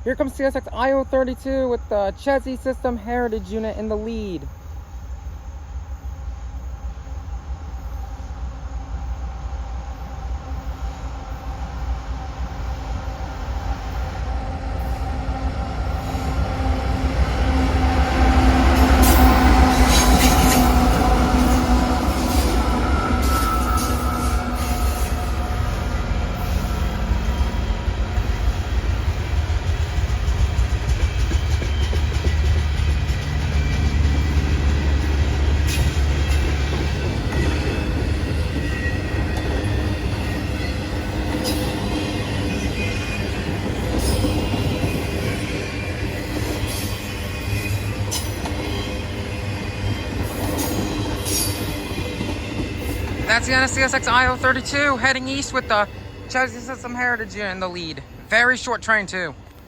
Here comes CSX I032 with the Chessie System Heritage unit in the lead. That's the end of CSX I032 heading east with the Chessie System Heritage unit in the lead. Very short train too.